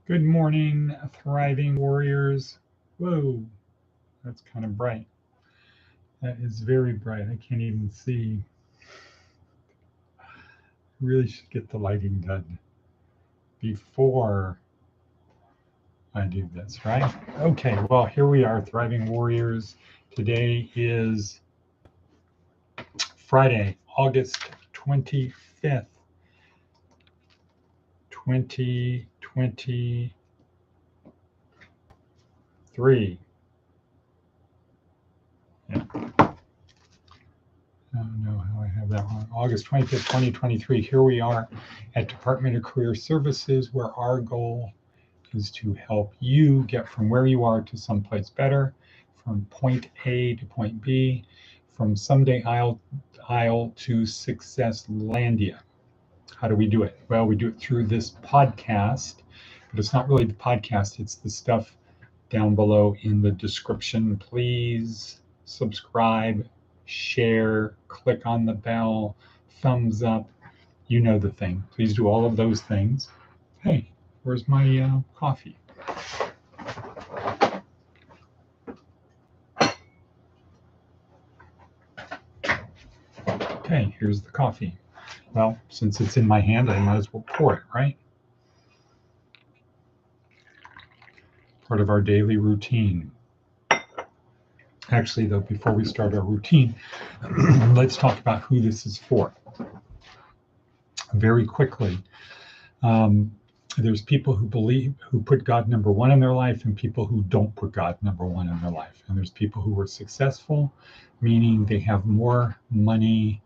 Good morning, thriving warriors. Whoa, that's kind of bright. That is very bright. I can't even see. Really should get the lighting done before I do this, right? Okay, well, here we are, thriving warriors. Today is Friday, August 25th, 2023. Yeah. I don't know how I have that wrong. August 25th, 2023. Here we are at Department of Career Services, where our goal is to help you get from where you are to someplace better, from point A to point B, from someday I'll to success landia. How do we do it? Well, we do it through this podcast, but it's not really the podcast, it's the stuff down below in the description. Please subscribe, share, click on the bell, thumbs up. You know the thing. Please do all of those things. Hey, where's my coffee? Okay, here's the coffee. Well, since it's in my hand, I might as well pour it, right? Part of our daily routine. Actually, though, before we start our routine, let's talk about who this is for. Very quickly, there's people who put God number one in their life, and people who don't put God number one in their life. And there's people who are successful, meaning they have more money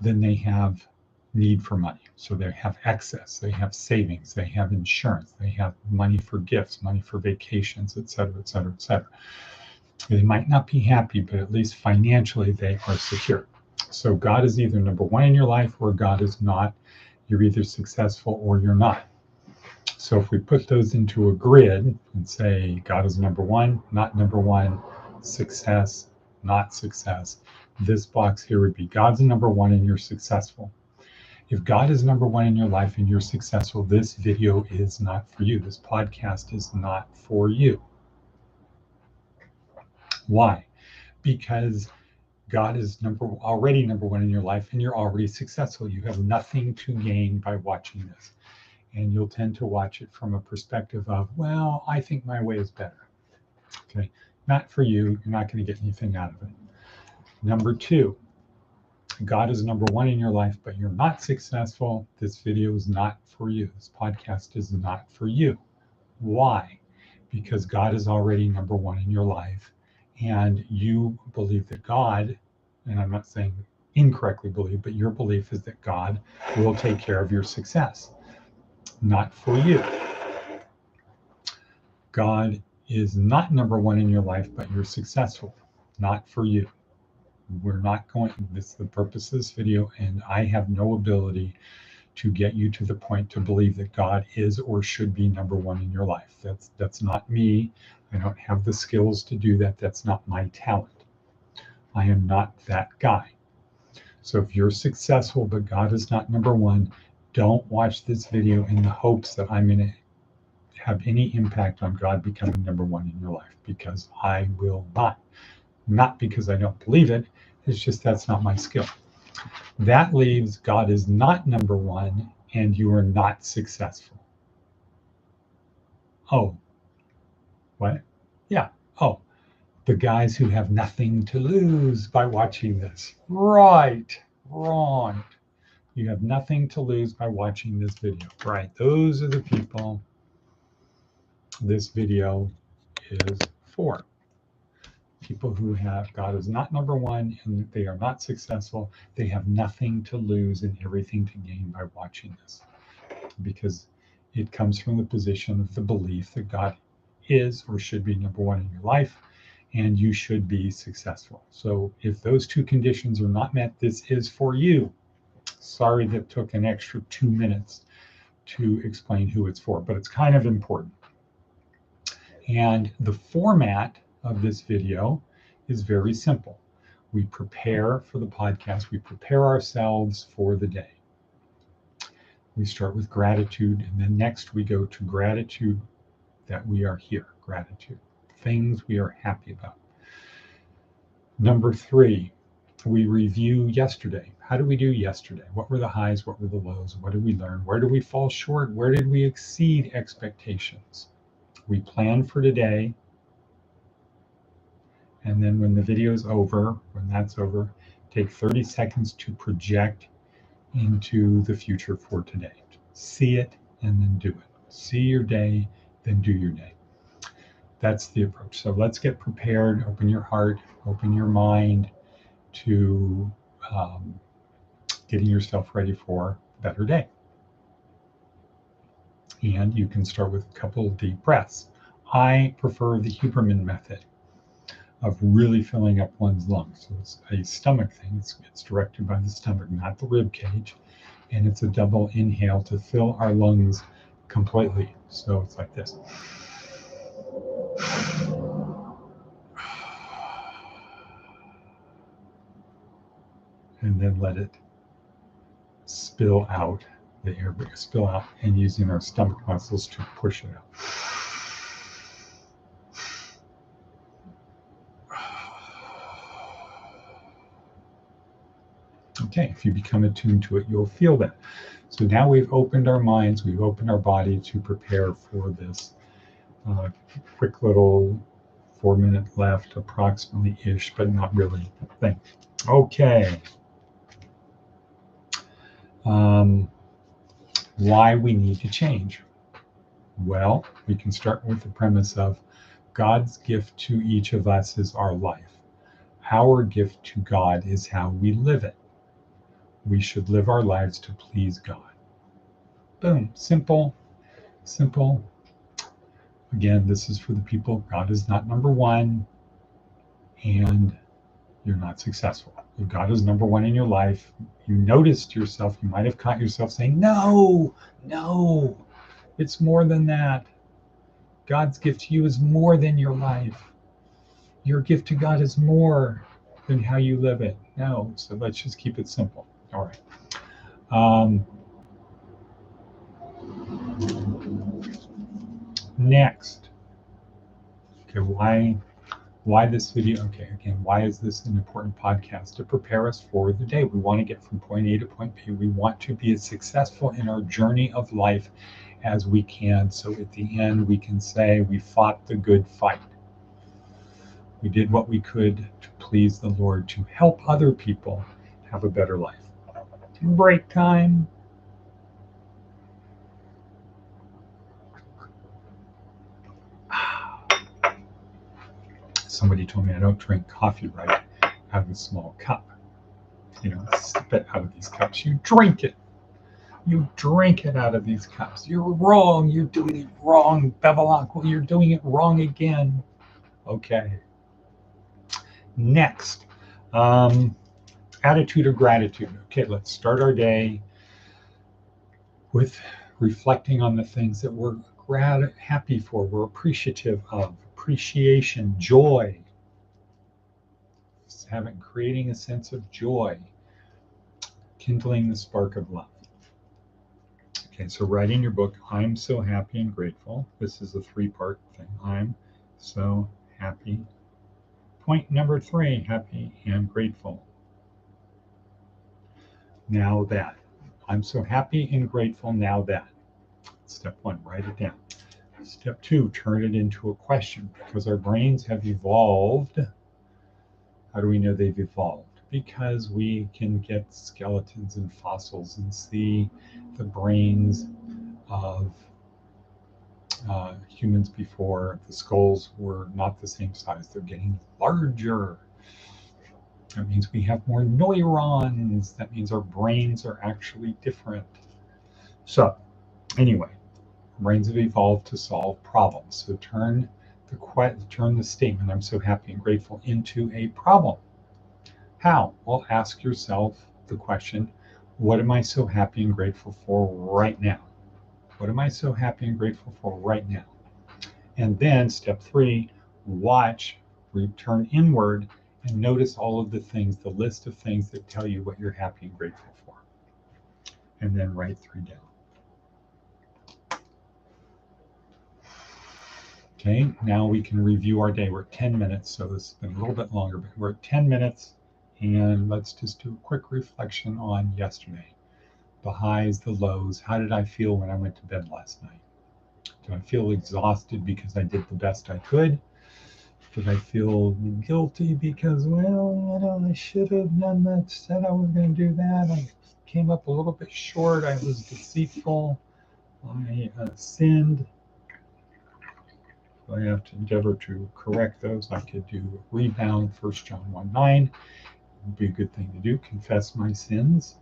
than they have need for money. So they have excess, they have savings, they have insurance, they have money for gifts, money for vacations, et cetera, et cetera, et cetera. They might not be happy, but at least financially they are secure. So God is either number one in your life or God is not. You're either successful or you're not. So if we put those into a grid and say God is number one, not number one, success, not success, this box here would be God's number one and you're successful. If God is number one in your life and you're successful, this video is not for you. This podcast is not for you. Why? Because God is already number one in your life and you're already successful. You have nothing to gain by watching this. And you'll tend to watch it from a perspective of, well, I think my way is better. Okay, not for you. You're not going to get anything out of it. Number two, God is number one in your life, but you're not successful. This video is not for you. This podcast is not for you. Why? Because God is already number one in your life, and you believe that God, and I'm not saying incorrectly believe, but your belief is that God will take care of your success. Not for you. God is not number one in your life, but you're successful. Not for you. We're not going, this is the purpose of this video, and I have no ability to get you to the point to believe that God is or should be number one in your life. That's not me. I don't have the skills to do that. That's not my talent. I am not that guy. So if you're successful, but God is not number one, don't watch this video in the hopes that I'm going to have any impact on God becoming number one in your life, because I will not. Not because I don't believe it, it's just that's not my skill. That leaves God is not number one and you are not successful. Oh, what? Yeah. Oh, the guys who have nothing to lose by watching this. Right. Wrong. You have nothing to lose by watching this video. Right. Those are the people this video is for. People who have God is not number one and they are not successful. They have nothing to lose and everything to gain by watching this, because it comes from the position of the belief that God is or should be number one in your life and you should be successful. So if those two conditions are not met, this is for you. Sorry that took an extra 2 minutes to explain who it's for, but it's kind of important. And the format of this video is very simple. We prepare for the podcast, we prepare ourselves for the day. We start with gratitude, and then next we go to gratitude that we are here. Gratitude. Things we are happy about. Number 3, we review yesterday. How did we do yesterday? What were the highs? What were the lows? What did we learn? Where did we fall short? Where did we exceed expectations? We plan for today. And then when the video is over, when that's over, take 30 seconds to project into the future for today. See it and then do it. See your day, then do your day. That's the approach. So let's get prepared. Open your heart, open your mind to getting yourself ready for a better day. And you can start with a couple of deep breaths. I prefer the Huberman method of really filling up one's lungs. So it's a stomach thing. It's directed by the stomach, not the rib cage. And it's a double inhale to fill our lungs completely. So it's like this. And then let it spill out, the air spill out, and using our stomach muscles to push it out. Okay, if you become attuned to it, you'll feel that. So now we've opened our minds, we've opened our body to prepare for this quick little 4-minute left, approximately-ish, but not really thing. Okay. Why we need to change? Well, we can start with the premise of God's gift to each of us is our life. Our gift to God is how we live it. We should live our lives to please God. Boom. Simple. Simple. Again, this is for the people. God is not number one, and you're not successful. If God is number one in your life, you noticed yourself, you might have caught yourself saying, no, it's more than that. God's gift to you is more than your life. Your gift to God is more than how you live it. No, so let's just keep it simple. All right. Next. Okay, why this video? Okay, again, why is this an important podcast? To prepare us for the day. We want to get from point A to point B. We want to be as successful in our journey of life as we can. So at the end, we can say we fought the good fight. We did what we could to please the Lord, to help other people have a better life. Break time. Somebody told me I don't drink coffee right out of a small cup. You know, sip it out of these cups. You drink it. You drink it out of these cups. You're wrong. You're doing it wrong, Bevilacqua. You're doing it wrong again. Okay. Next, attitude of gratitude. Okay, let's start our day with reflecting on the things that we're happy for, we're appreciative of, appreciation, joy. Creating a sense of joy, kindling the spark of love. Okay, so write in your book, I'm so happy and grateful. This is a 3-part thing. I'm so happy. Point number 3, happy and grateful. Now that. I'm so happy and grateful now that. Step 1, write it down. Step 2, turn it into a question, because our brains have evolved. How do we know they've evolved? Because we can get skeletons and fossils and see the brains of humans before. The skulls were not the same size. They're getting larger. That means we have more neurons. That means our brains are actually different. So anyway, brains have evolved to solve problems. So turn the statement, I'm so happy and grateful, into a problem. How? Well, ask yourself the question, what am I so happy and grateful for right now? What am I so happy and grateful for right now? And then step 3, watch, return inward, and notice all of the things, the list of things that tell you what you're happy and grateful for. And then write 3 down. Okay, now we can review our day. We're at 10 minutes, so this has been a little bit longer, but we're at 10 minutes, and let's just do a quick reflection on yesterday. The highs, the lows. How did I feel when I went to bed last night? Did I feel exhausted because I did the best I could? Did I feel guilty because, well, I should have done that, said I was going to do that. I came up a little bit short. I was deceitful. I sinned. I have to endeavor to correct those. I could do rebound, 1 John 1:9. Would be a good thing to do. Confess my sins.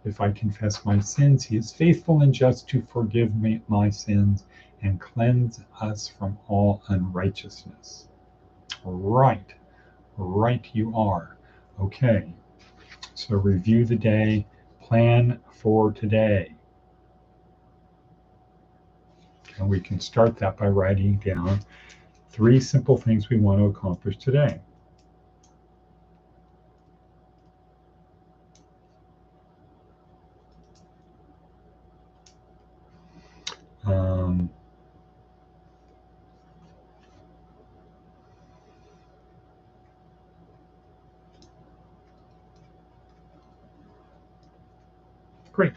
If I confess my sins, he is faithful and just to forgive me my sins and cleanse us from all unrighteousness. Right you are. Okay, so review the day, plan for today. And we can start that by writing down 3 simple things we want to accomplish today. Great.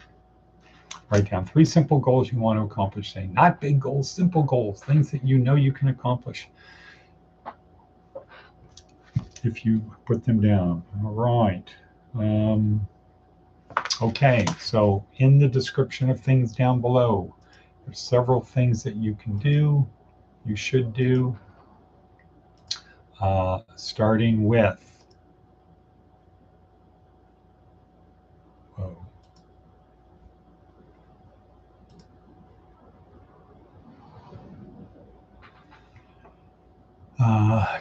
Write down 3 simple goals you want to accomplish today. Not big goals, simple goals, things that you know you can accomplish if you put them down. All right. Okay, so in the description of things down below, there's several things that you can do, you should do, starting with,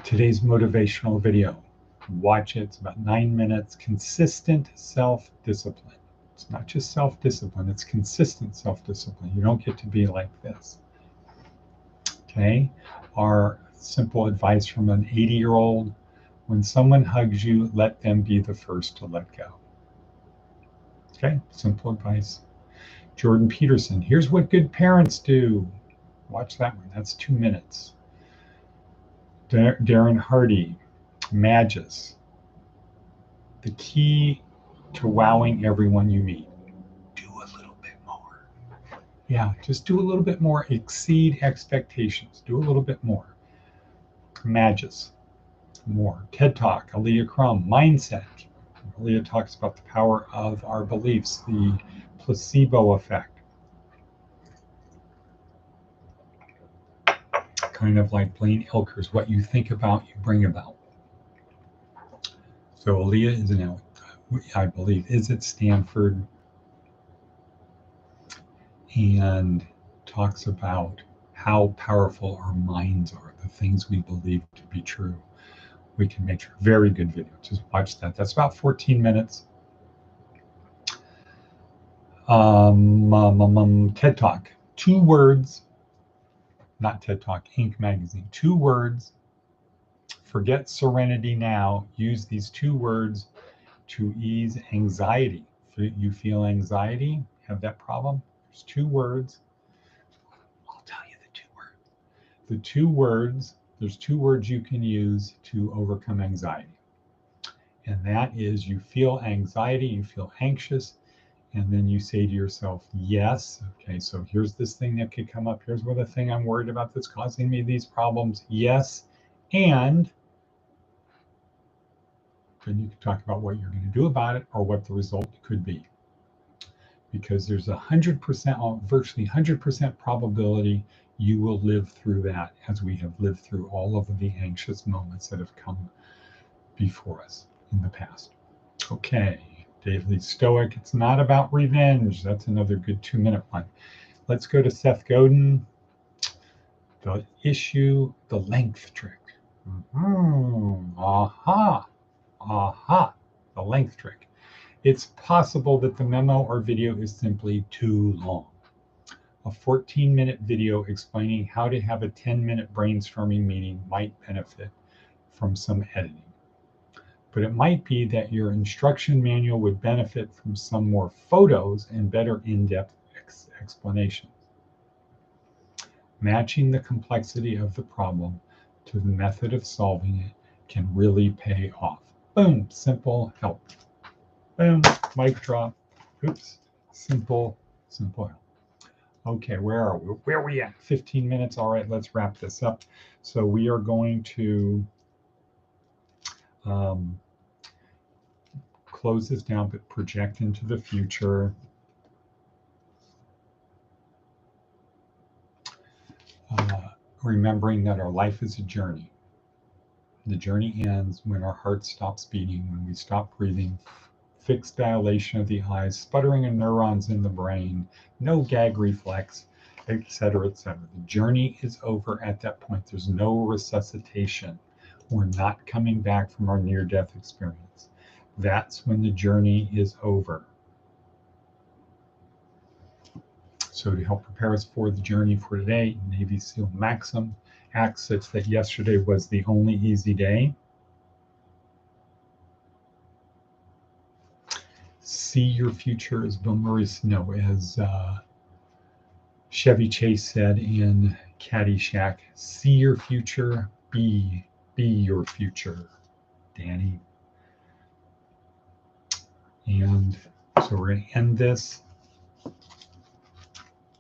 today's motivational video. Watch it, it's about 9 minutes. Consistent self-discipline. It's not just self-discipline, it's consistent self-discipline. You don't get to be like this. Okay, our simple advice from an 80-year-old: when someone hugs you, let them be the first to let go. Okay, simple advice. Jordan Peterson, here's what good parents do. Watch that one, that's 2 minutes. Darren Hardy, Magis, the key to wowing everyone you meet. Do a little bit more. Yeah, just do a little bit more. Exceed expectations. Do a little bit more. Magis, more. TED Talk, Aaliyah Crum, Mindset. Aaliyah talks about the power of our beliefs, the placebo effect. Kind of like Blaine Elker's, what you think about, you bring about. So Aaliyah is now, I believe, is at Stanford and talks about how powerful our minds are, the things we believe to be true. We can make a very good video. Just watch that. That's about 14 minutes. TED Talk. 2 words, not TED Talk, Inc. magazine. 2 words. Forget serenity now. Use these 2 words to ease anxiety. If you feel anxiety, have that problem, there's 2 words. I'll tell you the 2 words. The 2 words, there's 2 words you can use to overcome anxiety. And that is, you feel anxiety, you feel anxious, and then you say to yourself, yes, okay, so here's this thing that could come up. Here's what the thing I'm worried about that's causing me these problems. Yes, and then you can talk about what you're going to do about it or what the result could be. Because there's 100%, virtually 100% probability you will live through that, as we have lived through all of the anxious moments that have come before us in the past. Okay, Dave Lee Stoic, it's not about revenge. That's another good 2-minute one. Let's go to Seth Godin. The issue, the length trick. Aha, the length trick. It's possible that the memo or video is simply too long. A 14-minute video explaining how to have a 10-minute brainstorming meeting might benefit from some editing. But it might be that your instruction manual would benefit from some more photos and better in-depth explanations. Matching the complexity of the problem to the method of solving it can really pay off. Boom, simple help. Boom, mic drop. Oops, simple help. Okay, where are we? Where are we at? 15 minutes. All right, let's wrap this up. So we are going to close this down, but project into the future. Remembering that our life is a journey. The journey ends when our heart stops beating, when we stop breathing, fixed dilation of the eyes, sputtering of neurons in the brain, no gag reflex, etc., etc. The journey is over at that point. There's no resuscitation. We're not coming back from our near-death experience. That's when the journey is over. So to help prepare us for the journey for today, Navy SEAL Maxim acts such that yesterday was the only easy day. See your future as Bill Murray, no, as Chevy Chase said in Caddyshack, see your future, be your future, Danny. And so we're going to end this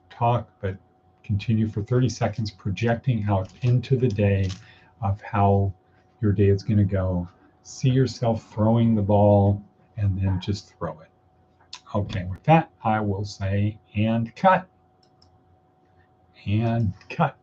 talk, but continue for 30 seconds, projecting out into the day of how your day is going to go. See yourself throwing the ball and then just throw it. Okay, with that, I will say, and cut. And cut.